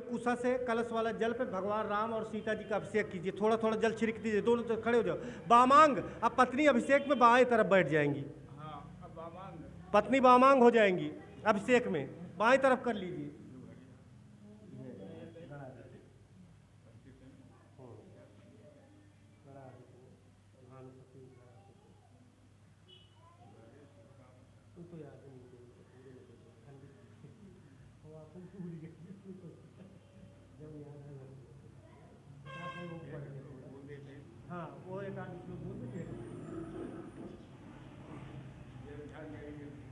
कुशा से कलश वाला जल पे भगवान राम और सीता जी का अभिषेक कीजिए। थोड़ा थोड़ा जल छिड़क दीजिए, दोनों तरफ खड़े हो जाओ। वामांग, अब पत्नी अभिषेक में बाएं तरफ बैठ जाएंगी। हाँ, अब वामांग पत्नी वामांग हो जाएंगी अभिषेक में, बाएं तरफ कर लीजिए। तो याद नहीं जब याद है। हाँ, वो एक आदमी लोग बोल देते हैं।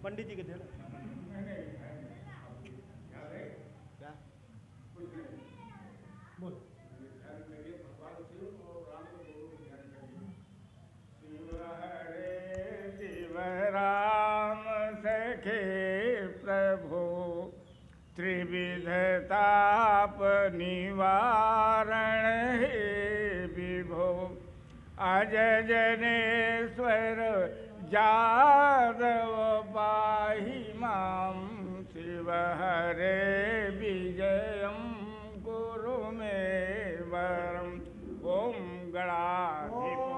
पंडित जी के थे क्या बोल। शिव राम सखे प्रभु त्रिविध ताप निवारण हे विभो अज जनेश्वर जादव पाहि मां शिव हरे विजयं गुरु मे वरम् ओम गणाधिपो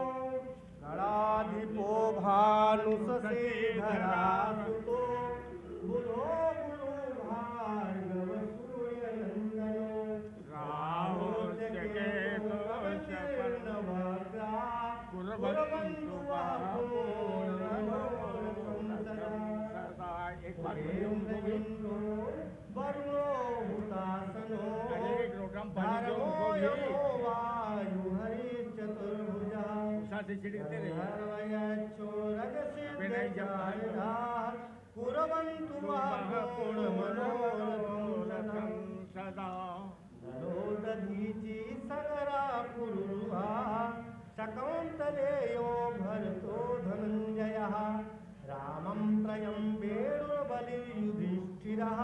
गणाधिपो भानुसेधरा सुतो बुलो बुलो भार्गव सूर्य नंदनो राहो जगेतो नवग्रा कुर्वन्तु बाहो सदा एक बार वरुणो हुतासनो प्रोग्राम वायु हरि चतुर्भुजा साथ छिड़कते रहे कुर्वन्तु मनोरथं सदा दधीचि सगरा पुरुषा शकौन्तलेयो भरतो धनञ्जयः रामं त्रयं वेणुर्बलिर्युधिष्ठिरः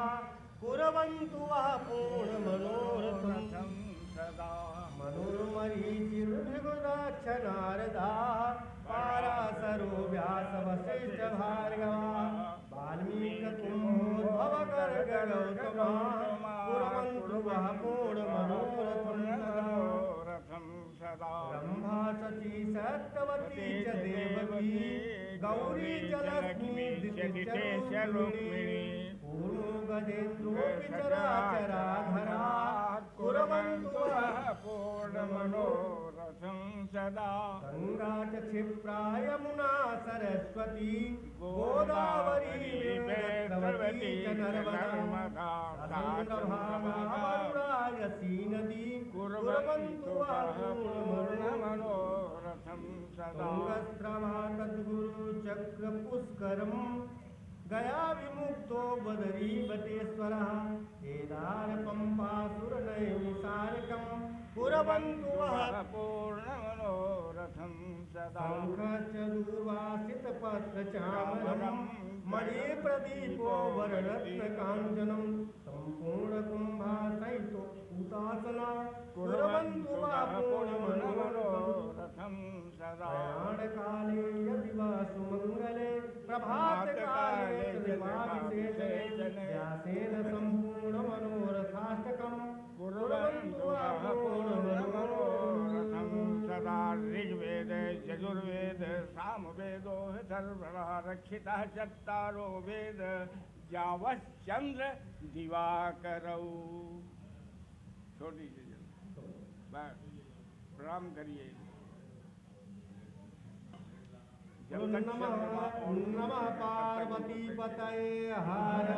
कुर्वन्तु वः पूर्णमनोरथं सदा मनुर्मरीचिर्भृगुदाक्ष नारदाः पाराशरो व्यासवसिष्ठभार्गवाः वाल्मीकितुम्बोद्भव गर्गगौतमः कुर्वन्तु वः पूर्णमनोरथं सदा ब्रह्मा सची सत्यवती च देवकी गौरी च लक्ष्मी दितिशरुक्मिणी पूर्णो गजेन्द्रोऽपि चराचराधरा कुर्वन्तु वः पूर्णमनोरथं सदा गंगा च क्षिप्रा यमुना सरस्वती गोदावरी वेत्रवती च नर्मदा यसी नदी कुर्वन्तु वः पूर्णमनोरथं सदा गंगस्रवा तद्गुरु चक्र पुष्करम् गया विमुक्तो बदरी बटेश्वरः केदार पंपासुर नैमिसारकं कुर्वन्तु वः पूर्णमनोरथं सदा शंख चतुर्वासित पत्र चामरं मणिप्रदीपो वररत्न काञ्चनं सम्पूर्ण कुम्भासहितो उदासना कुर्वन्तु वः पूर्णमनोरथं सदा प्रयाणकाले यदि वा सुमङ्गले प्रभातकाले त्रिवाविशेषणे व्यासेन सम्पूर्णमनोरथाष्टकं कुर्वन्तु वः पूर्णमनोरथं सदा ऋग्वेद यजुर्वेद सामवेदो सर्वः रक्षितः चत्तारो वेद यावश्चन्द्र दिवाकरौ। छोड़ दीजिए बस प्रणाम करिए। नमः पार्वती पतये हर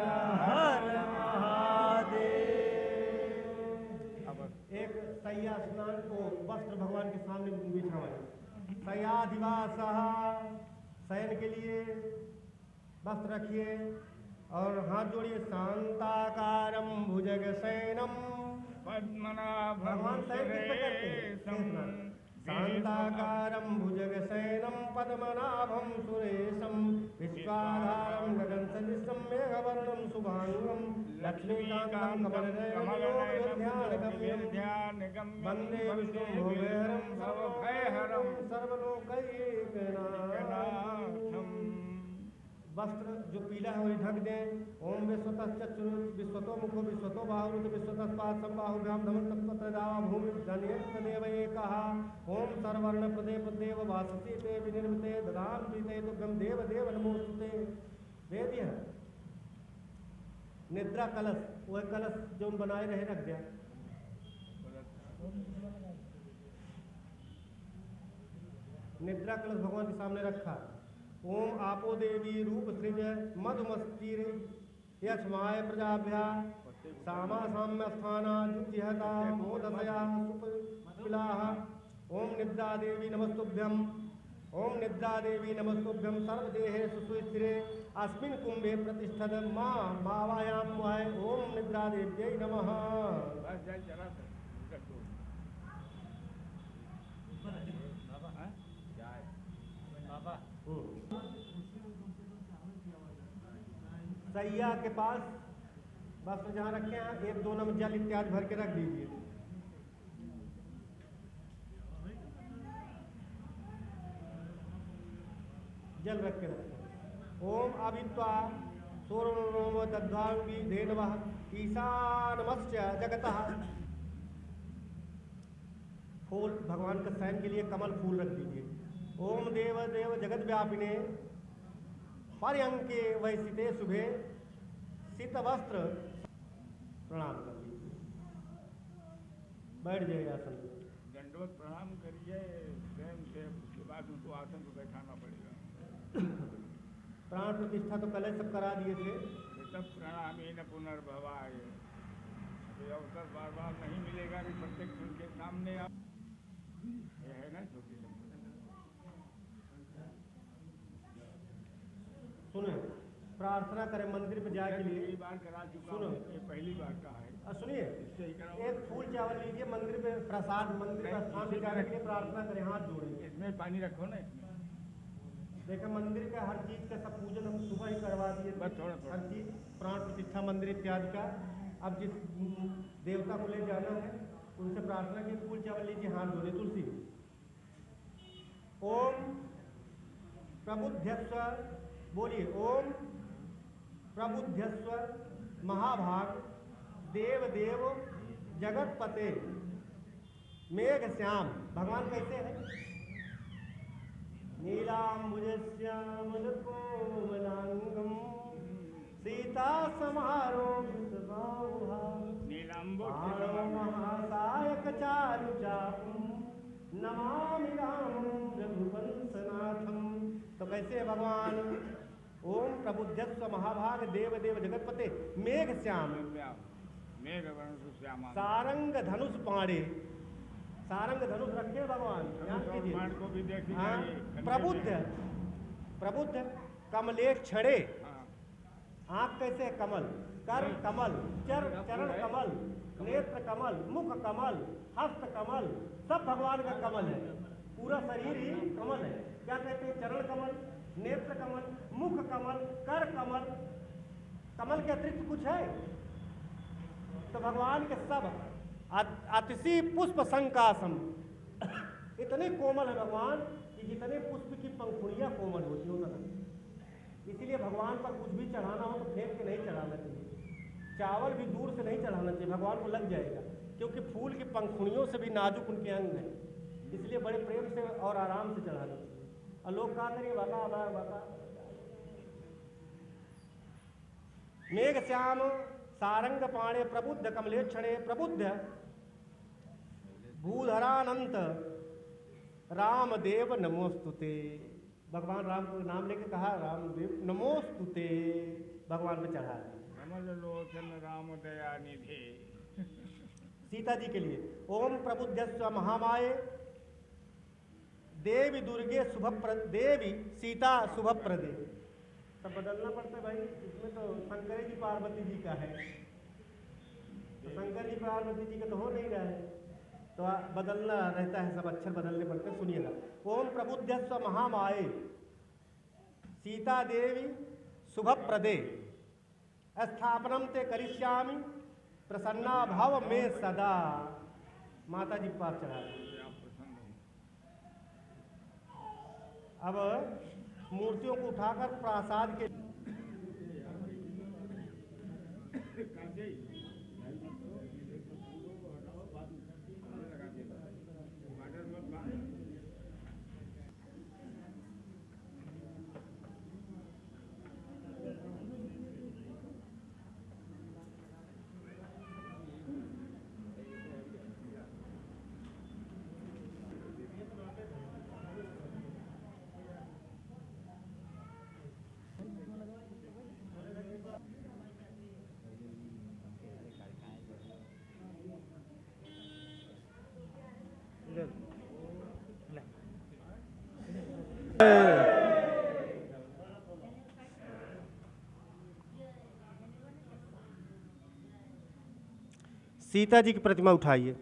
हर महादेव। एक सैया स्नान को वस्त्र भगवान के सामने बिछाएं। सयाधिवासः, शयन के लिए वस्त्र रखिए और हाथ जोड़िए। शांताकारं भुजगशयनं पद्मनाभं सुरेशं शांताकारं भुजगशयनं पद्मनाभं सुरेशं विश्वाधारं गगनसदृशं मेघवर्णं शुभांगं लक्ष्मीकान्तं कमलनयनं वन्दे विष्णुं भुवहरं सर्वभयहरं सर्वलोकैकनाथं। वस्त्र जो पीला है वही ढक दें। ओम विश्वतः चक्षु विश्वतो मुखो विश्वतो बाहु विश्वतः पाद संबाहुभ्याम धमन तत्पत्रदावा भूमि धन्येव एकः। ओम सर्वर्ण प्रदे प्रदेव वाससी ते विनिर्मिते ददाम प्रीते तुभ्यम देव देव नमोस्तुते। दे दिया निद्रा कलश, वह कलश जो बनाए रहे रख दिया। निद्रा कलश भगवान के सामने रखा। ओम आपो देवी रूप सृज मधुमस्तीर यक्षमाय प्रजाभ्या सामा साम्य स्थाना जुज्यहता मोदसया सुपिलाः। ओम निद्रा देवी नमस्तुभ्यम। ओम निद्रा देवी नमस्तुभ्यम सर्वदेहेषु सुस्थिरे अस्मिन् कुंभे प्रतिष्ठत मां मावायां वाय। ओम निद्रा देव्यै नमः। सैया के पास वस्त्र जहाँ रखे हैं एक दो नम जल इत्यादि भर के रख दीजिए। जल रख के रखें। ओम अभित्वा सोरोम दद्वांगी धेनवः ईशानमस्य जगतः। फूल भगवान के शयन के लिए कमल फूल रख दीजिए। ओम देव देव जगत व्यापिने पर्यंके वैसिते शुभे शीत वस्त्र प्रणाम कर लीजिए। बैठ जाइए आसन पर। दंडवत प्रणाम करिए स्वयं से, उसके बाद उनको आसन पर बैठाना पड़ेगा। प्राण प्रतिष्ठा तो कल सब करा दिए थे। तब प्रणामी न पुनर्भवाय। अभी अवसर बार बार नहीं मिलेगा कि प्रत्यक्ष उनके सामने आप ये है ना छोटी सुने प्रार्थना करें मंदिर में जाए के लिए। पहली बार करा चुका हूँ, ये पहली बार का है। सुनिए इससे ही कराओ। एक फूल चावल लीजिए, मंदिर में प्रसाद मंदिर का स्थान पे जा रखिए, प्रार्थना करें, हाथ जोड़ेंगे। इसमें पानी रखो ना। इसमें देखिए मंदिर का हर चीज का सब पूजन हम सुबह ही करवा दिए थे। बस थोड़ा थोड़ा। हर चीज प्राण प्रतिष्ठा मंदिर इत्यादि का। अब जिस देवता को ले जाना है उनसे प्रार्थना की, फूल चावल लीजिए, हाथ जोड़े। तुलसी ओम प्रबुद्धस्व बोलिए। ओम प्रबुद्धस्व महाभाग देव देव जगतपते मेघ श्याम। भगवान कैसे है? नीलाम्बुजश्यामल कोमलांगम सीता समारोह महासायक चारु चापम नमामि रामं रघुवंशनाथम। तो कैसे है भगवान? ओम प्रबुद्धस्व महाभाग देव देव जगतपते मेघ श्याम सारंग धनुष पाणे। सारंग धनुष रखे भगवान, ध्यान कीजिए। को भी देखिए। प्रबुद्ध प्रबुद्ध कमलेश छड़े। आंख कैसे? कमल। कर कमल, चरण कमल, नेत्र कमल, मुख कमल, हस्त कमल, सब भगवान का कमल है। पूरा शरीर ही कमल है। क्या कहते हैं? चरण कमल, नेत्र कमल, मुख कमल, कर कमल। कमल के अतिरिक्त कुछ है? तो भगवान के सब अतिशी पुष्प संकासम। इतने कोमल है भगवान कि जितने पुष्प की पंखुड़ियां कोमल होती हो ना। इसीलिए भगवान पर कुछ भी चढ़ाना हो तो फेंक के नहीं चढ़ाना चाहिए। चावल भी दूर से नहीं चढ़ाना चाहिए, भगवान को लग जाएगा। क्योंकि फूल की पंखुड़ियों से भी नाजुक उनके अंग हैं, इसलिए बड़े प्रेम से और आराम से चढ़ाना चाहिए। और लोग कहा करेंगे बता मेघ श्याम सारंग पाणे प्रबुद्ध कमलेक्षणे प्रबुद्ध भूधरानंत रामदेव नमोस्तुते। भगवान राम को नाम लेके कहा रामदेव नमोस्तुते, भगवान पे चढ़ा। कमल लोचन राम दया निधे। सीता जी के लिए ओम प्रबुद्धस्व महामाये देवी दुर्गे देवी सीता शुभप्रदे। सब बदलना पड़ता है भाई, इसमें तो शंकर जी पार्वती जी का है, तो शंकर जी पार्वती जी का तो हो नहीं रहा है, तो बदलना रहता है, सब अक्षर बदलने पड़ते हैं। सुनिएगा। ओम प्रबुद्धस्व महामाये सीता देवी शुभप्रदे स्थापनम ते करिष्यामि प्रसन्ना भव में सदा। माता जी पास चढ़ा। अब मूर्तियों को उठाकर प्रसाद के सीता जी की प्रतिमा उठाइए।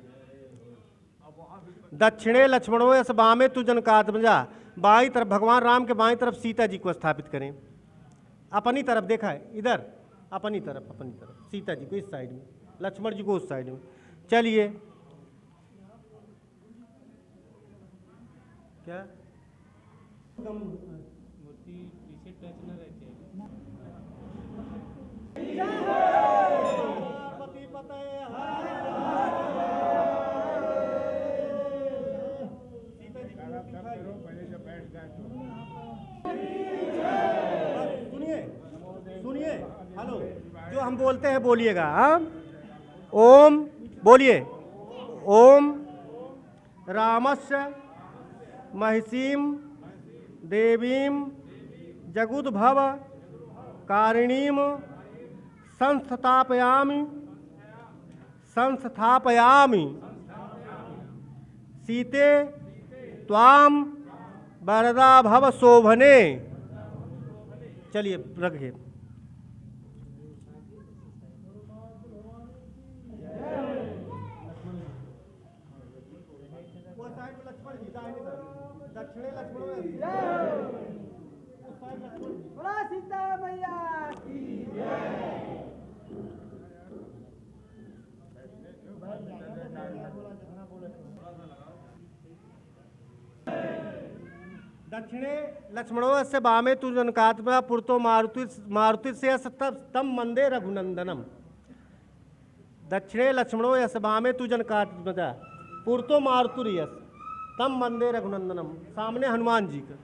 दक्षिणे लक्ष्मणो यस बामे तु जनकात्मजा, बाई तरफ भगवान राम के बाई तरफ सीता जी को स्थापित करें। अपनी तरफ देखा है, इधर अपनी तरफ सीता जी को इस साइड में, लक्ष्मण जी को उस साइड में। चलिए क्या मूर्ति पीछे टच न रहती है। सुनिए, हेलो, जो हम बोलते हैं बोलिएगा। हाँ, ओम बोलिए। ओम रामस्य महिषीम देवीम जगुद्भव कारिणीम संस्थापयामि सीते त्वाम वरदा भव शोभने। चलिए रखिए। दक्षिणे बोला सीता मैया की दक्षिणे लक्ष्मणो से बामे तु जनकात्मजा पुरतो मारुति से तम मंदे रघुनंदनम। दक्षिणे लक्ष्मणो यस बामे तु जनकात्मजा पुरतो मारुति यस तम मंदे रघुनंदनम। सामने हनुमान जी का।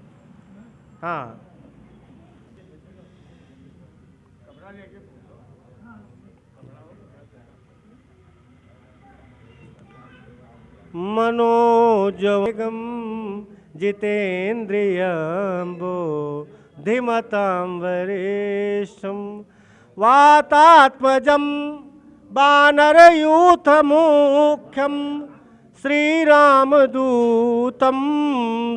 हाँ, मनोजवगम जितेन्द्रियम्बो धिमतां वरिष्ठं वातात्मजं वानरयूथमुख्यं श्रीरामदूतं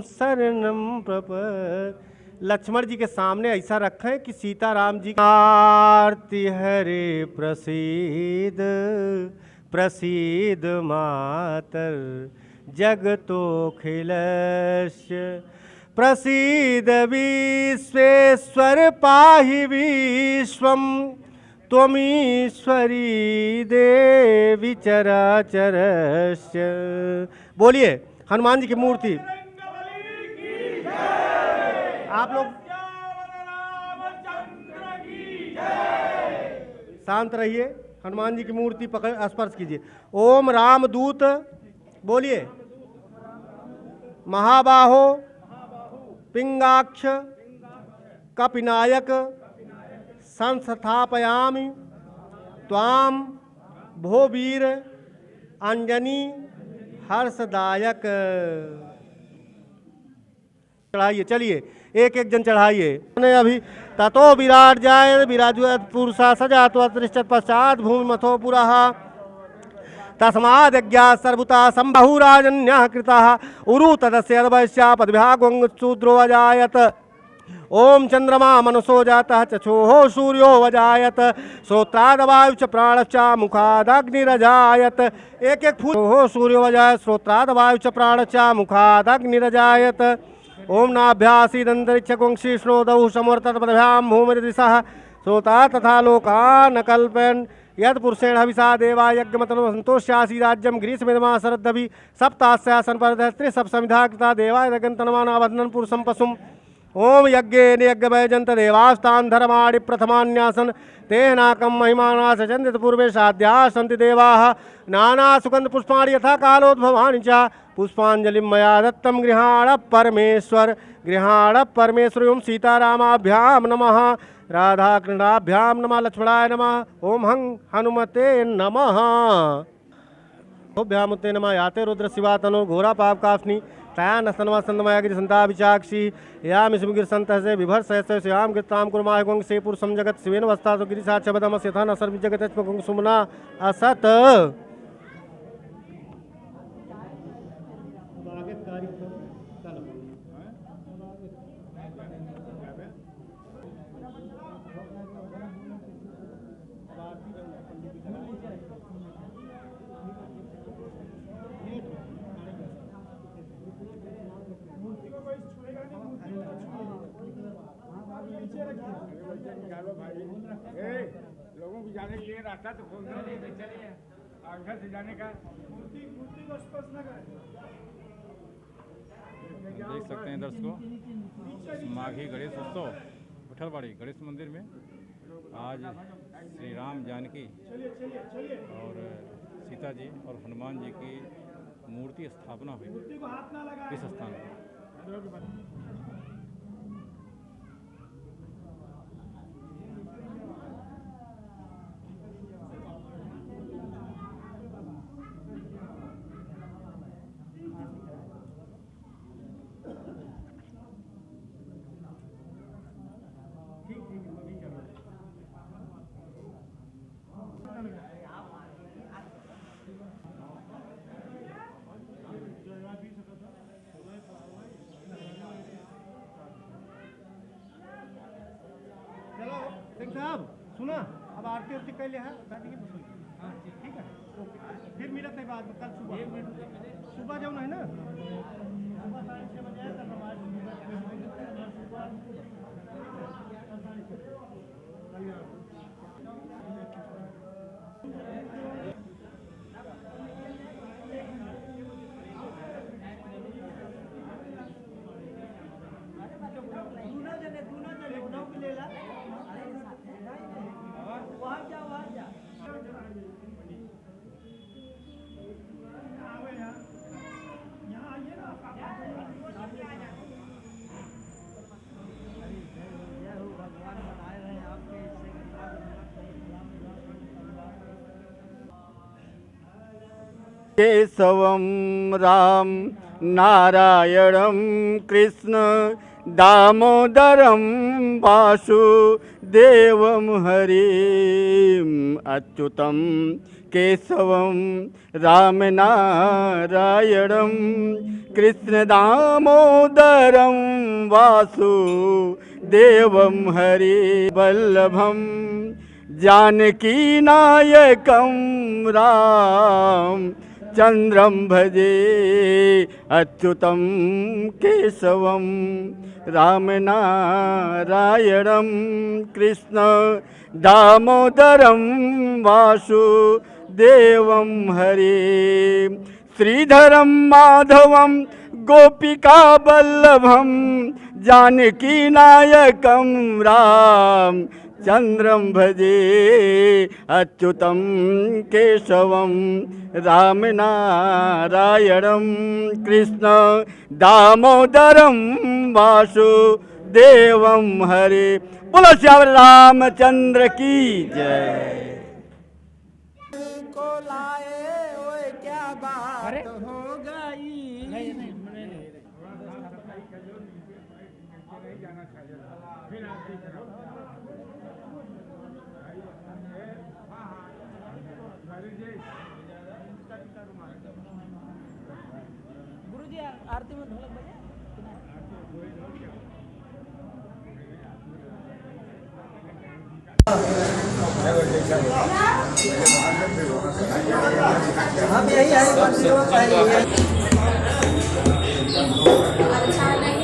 शरणं प्रपद्ये। लक्ष्मण जी के सामने ऐसा रखें कि सीताराम जी आरती हरे प्रसीद प्रसीद मातर जगतोऽखिलस्य प्रसीद विश्वेश्वर पाहि विश्वं त्वमीश्वरी देवी चराचरस्य। बोलिए हनुमान जी की मूर्ति। आप लोग शांत रहिए। हनुमान जी की मूर्ति पकड़ स्पर्श कीजिए। ओम रामदूत बोलिए। महाबाहो पिंगाक्ष कपिनायक संस्थापयामि त्वाम भोवीर अंजनी हर्षदायक। चढ़ाइए, चलिए एक एक जन चढ़ाइए। अभी ततो विराट जाय विराजुत पुरुषा सजातो त्रिशत पश्चात भूमि मथो पुरः तस्माद्यज्ञा सर्वता संबहुराजन्यः कृतः उरु तदस्य अवश्या पदभ्यागोंगशूद्रो अजायत। ओम चंद्रमा मनसो जातः चक्षुः सूर्यो वजायत श्रोत्रादवायु च प्राणश्च मुखादग्निरजायत। एक एक फूल सूर्यो वजायत श्रोत्रादवायु च प्राणश्च मुखादग्निरजायत। ओम नाभ्यासीदंतरिक्षगुंशीष्णोदौ समवर्ततपदभ्यां भूमिर्दिशः श्रोता तथा लोकान् कल्पयन् यद पुरुषेण हविषा देवा यज्ञमतनु संतोष्यासी राज्यम ग्रीष्मेदमा शरदभि सप्तास्यासन पर त्रिसप्तमिधा कृता देवा यज्ञन्तनमानावधनं पुरुषं पशुं ओम यज्ञेन यज्ञभयजन्त देवास्तान् धर्माणि प्रथमान्यासन् तेनाकं महिमाना सचन्दित पूर्वे साध्याः सन्ति देवाः नाना सुगन्ध पुष्पाणि यथा कालोद्भवानि च पुष्पाञ्जलिं मया दत्तं गृहाण परमेश्वर ओम सीतारामाभ्यां नमः राधाकृष्णाभ्यां नमः लक्ष्मणाय नमः ओम हनुमते नमः भ्यामुते नमः याते रुद्र शिवा तनो घोरा पाप काफनी तया नस्तनमा संतमया गिरि संता विचाक्षी यामि सुमगिर संत से विभर सहस्य श्याम गिरताम कुर्माय गुंग से पुरुषम जगत शिवेन वस्ता तो गिरि साक्ष बदम सेथा न सर्व जगत गुंग सुमना असत निकालो भाई। लोगों को जाने के लिए रास्ता तो खोल दो, इधर से जाने का। मूर्ति को स्पर्श न करें। देख सकते हैं दर्शकों, माघी गणेश उत्सव उठलवाड़ी गणेश मंदिर में आज श्री राम जानकी और सीता जी और हनुमान जी की मूर्ति स्थापना हुई इस स्थान पर। सिंह साहब सुना, अब आरती उरती कर लिया है, ठीक है, फिर मिलत है बाद में कल सुबह जाऊँ है ना, सुबह 6 बजे आए तब केशवं राम नारायणं कृष्ण दामोदरं वासुदेवं हरिं अच्युतं केशवं राम नारायणं कृष्ण दामोदरं वासुदेवं हरि वल्लभं जानकी नायकं राम चंद्रम भजे अच्युतं केशवं राम नारायणं कृष्ण दामोदरं वासुदेवं हरे श्रीधरं माधवं गोपिका वल्लभं जानकी नायकं राम चंद्रम भजे अच्युतं केशवं राम नारायणं कृष्ण दामोदरं वासुदेवं हरे। बोलो श्याम रामचंद्र की जय। को लाए ओए क्या बात हो गई। गुरुजी आरती में ढोलक बजे। हम यही है अच्छा नहीं